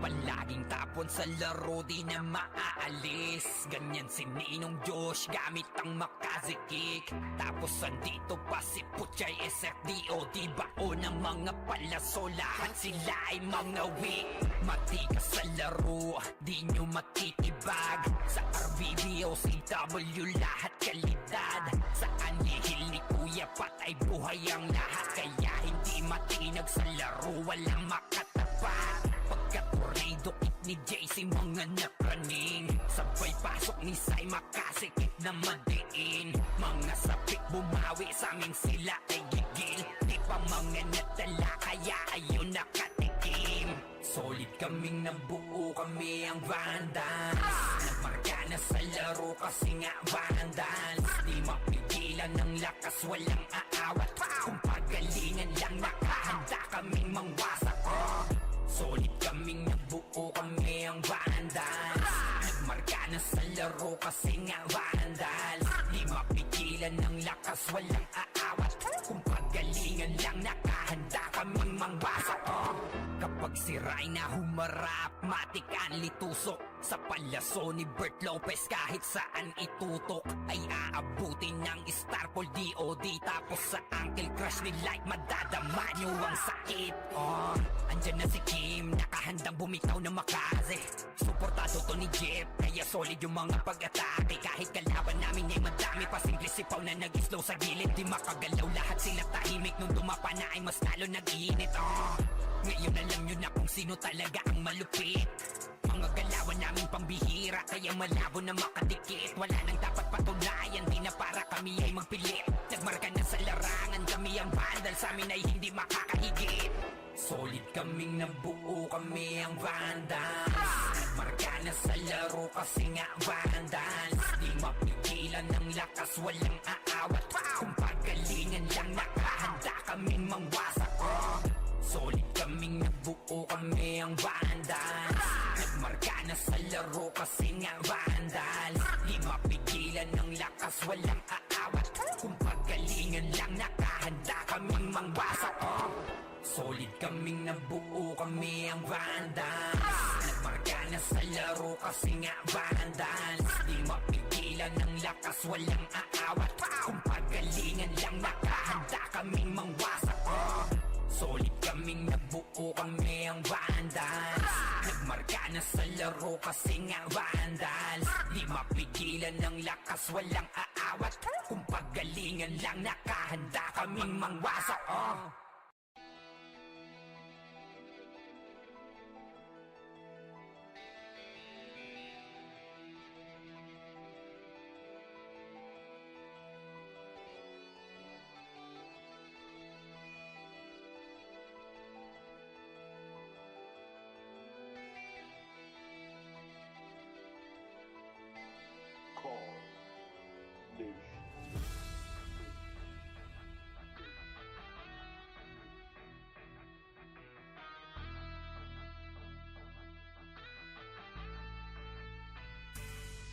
Palaging tapon sa laro, di na maaalis. Ganyan si Ninong Josh, gamit ang makazikik. Tapos andito pa si Puchay SFDO. Di ba o ng mga palaso, lahat sila ay mga weak. Matikas sa laro, di nyo matitibag. Sa RBB o CW lahat kalidad. Sa anihil ni Kuya patay buhay ang lahat. Kaya hindi matinag sa laro, walang makatapat. Pagka-tornado kick ni JC mga napraning. Sabay pasok ni Sai makasikip na madiin. Mga sapik bumawi sa amin sila ay gigil. Di pa mga natala kaya ayun nakatikim. Solid kaming nabuo, kami ang Vandals. Nagmarka na sa laro kasi nga Vandals. Di mapigilan ng lakas, walang aawat. Kung pagalingan lang nakahanda kaming mangwasak. Solid kaming nabuo, kami ang Vandals. Nagmarka na sa laro kasi nga Vandals. Di mapigilan ng lakas, walang aawat. Kung pagalingan lang nakahanda kaming mangwasak. Kapag sira'y na humarap, matik ang litusok. Sa palaso ni Bert Lopez kahit saan itutok ay aabutin ng Starpol DOD. Tapos sa Uncle Crush ni Light madadama nyo ang sakit. Andyan na si Kim, nakahandang bumitaw na makaze. Suportado to ni Jeff, kaya solid yung mga pag-atake. Kahit kalaban namin ay madami pa, simple sipaw na nag-slow sa gilid. Di makagalaw lahat sila tahimik, nung dumapa na ay mas lalo nag-iinit. Ngayon alam nyo na kung sino talaga ang malupit. Mga galawan namin pambihira, kaya malabo na makadikit. Wala nang dapat patunayan, di na para kami ay magpilit. Nagmarka na sa larangan, kami ang Vandal, sa amin ay hindi makakahigit. Solid kaming nabuo, kami ang Vandals. Nagmarka na sa laro kasi nga Vandals. Di mapigilan ng lakas, walang aawat. Kung pagalingan lang nakahanda kaming mangwasak. Solid kaming nabuo, kami ang Vandals. Nagmarka na sa laro kasi nga Vandals. Di mapigilan ng lakas, walang aawat. Kung pagalingan lang nakahanda kaming mangwasak. Solid kaming nabuo, kami ang Vandals. Nagmarka na sa laro kasi nga Vandals. Di mapigilan ng lakas, walang aawat. Kung pagalingan lang nakahanda kaming mangwasak. Solid kaming nabuo, kami ang Vandals. Nagmarka na sa laro kasi nga Vandals. Di mapigilan ng lakas, walang aawat. Kung pagalingan lang nakahanda kaming mangwasak.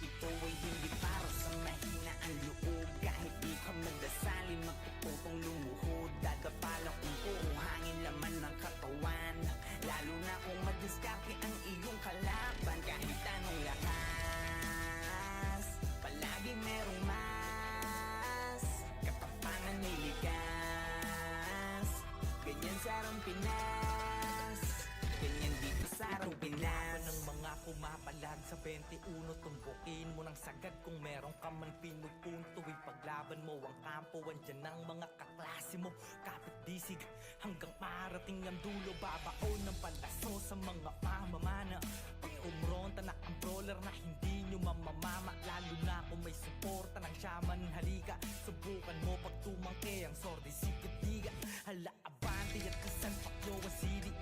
Ito ay hindi para sa mahina ang loob. Kahit di ka magdasali, magtututong lumuhod. Dadapalang kung puro hangin laman ng katawan. Lalo na kung madiskarte ang iyong kalaban. Kahit anong lakas, palagi merong mas. Katapangan may likas. Ganyan sa Pinas, ganyan dito sa Pinas. Ng mga kumapalag sa 21, tumbukin mo ng sagad kung meron ka man pinupun. Tuwing paglaban mo ang kampo, andyan ang mga kaklase mo. Kapit disig hanggang marating ang dulo, babaon ng palaso sa mga pamamana. Pag umronta na ang brawler na hindi nyo mamamama, lalo na kung may suporta ng shaman. Halika, subukan mo pag tumangke ang sordi sikit-diga. Hala, abante at kasan pakyo ang sili.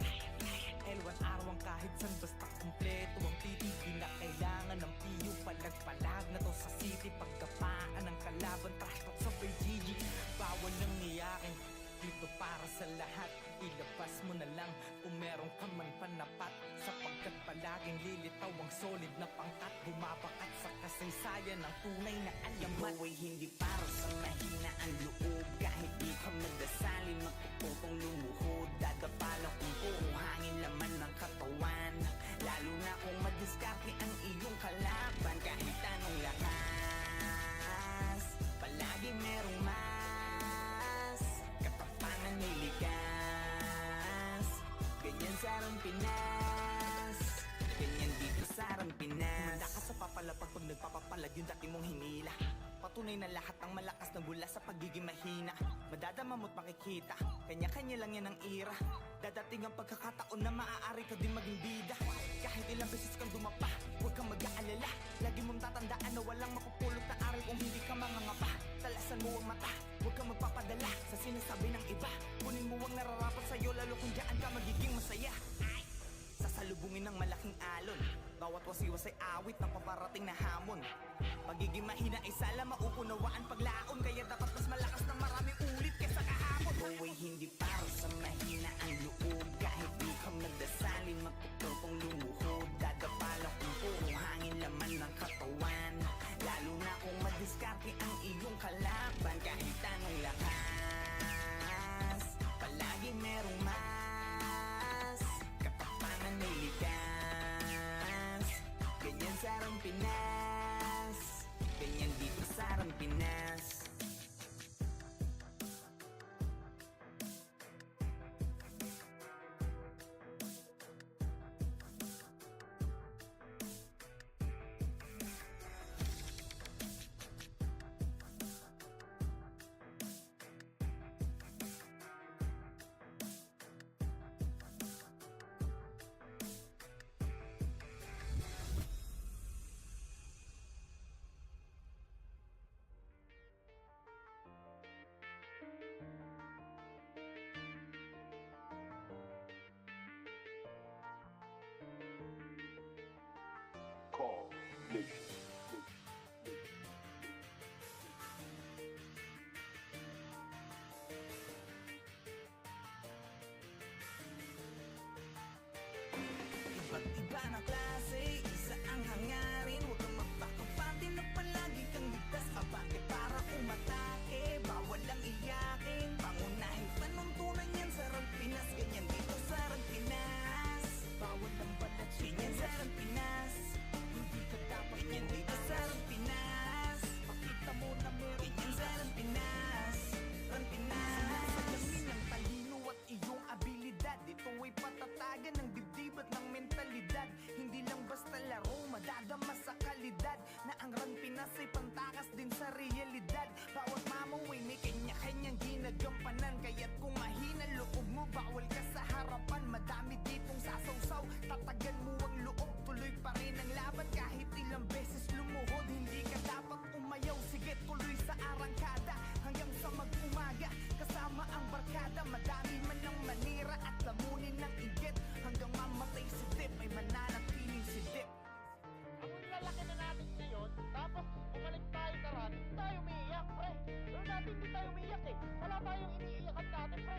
L1 araw kahit san basta kumpleto ang titig. Di na kailangan ng piyo, palag-palag na to sa city. Pagkapaan ng kalaban, trash talk sa PGG. Bawal nang iyakin, dito para sa lahat. Ilabas mo na lang kung meron ka man panapat. Sapagkat palaging lilitaw ang solid na pangkat. Bumabakat sa kasaysayan ng tunay na alamat. Ito ay hindi para sa mahina ang loob. Kahit di ka magdasali, magtututong lumuhod. Dadapalang kung puro hangin laman ng katawan. Lalo na kung madiskarte ang iyong kalaban. Kahit anong lakas, palagi merong mas. Katapangan may likas. Ganyan sa Pinas, papalapag pag nagpapapalag yung dati mong hinila. Patunay na lahat ng malakas na bula sa pagiging mahina. Madadama mo't makikita, kanya-kanya lang yan ang ira. Dadating ang pagkakataon na maaari ka din maging bida. Kahit ilang beses kang dumapa, huwag kang mag-aalala. Lagi mong tatandaan na walang makupulot na aral kung hindi ka mangangapa. Talasan mo ang mata, huwag kang magpapadala sa sinasabi ng iba. Kunin mo ang nararapat sa'yo, lalo kung dyan ka magiging masaya. Sasalubungin ng malaking alon, bawat wasiwas ay awit ng paparating na hamon. Pagiging mahina ay sala mauunawaan paglaon, kaya dapat mas malakas na maraming ulit kesa kahapon. Buhay hindi para sa mahina ang loob, kahit di ka magdasalin magtutupong lumuhod. Dadapalang kung puro hangin laman ng katawan, lalo na kung madiskarte ang iyong kalaban. Kahit anong lakas, palagi merong mas katapangan may likas. Ganyan sa Arang Pinas, ganyan dito sa Arang Pinas. Iba't iba na klase, isa ang hangarin. Huwag kang magpakapante na palagi kang ligtas. Abante para umatake, bawal lang iyakin. Pangunahin panuntunan yan sa Arang Pinas. Ganyan dito sa Arang Pinas, bawal lang balat. Ganyan sa Arang Pinas, hindi ka dapat. Ganyan dito sa Arang Pinas, pakita mo na meron. Ganyan sa Arang Pinas, Arang Pinas. Salamin ng talino at iyong abilidad. Ito ay patatagan ng dibdib at ng mentalidad. Hindi lang basta laro, madadama sa kalidad. Na ang Arang Pinas ay pantakas din sa realidad. Bawat mamaway may kanya-kanyang ginagampanan. Kaya't kung mahina loob mo, bawal ka sa harapan. Madami ditong sasawsaw, tatagan mo ang loob. Tuloy pa rin ang laban kahit ilang beses lumuhod. Hindi ka dapat umayaw, sige tuloy sa arangkada. Hanggang sa mag-umaga, kasama ang barkada. Madami man ang manira at lamunin ng inggit. Hanggang mamatay si Dip ay mananatiling si Dip. Ang lalaki na natin ngayon, tapos bumalik tayo sa run, tayo umiiyak, pre. Pero dati hindi tayo umiiyak eh. Wala tayong iniiyakan dati, pre.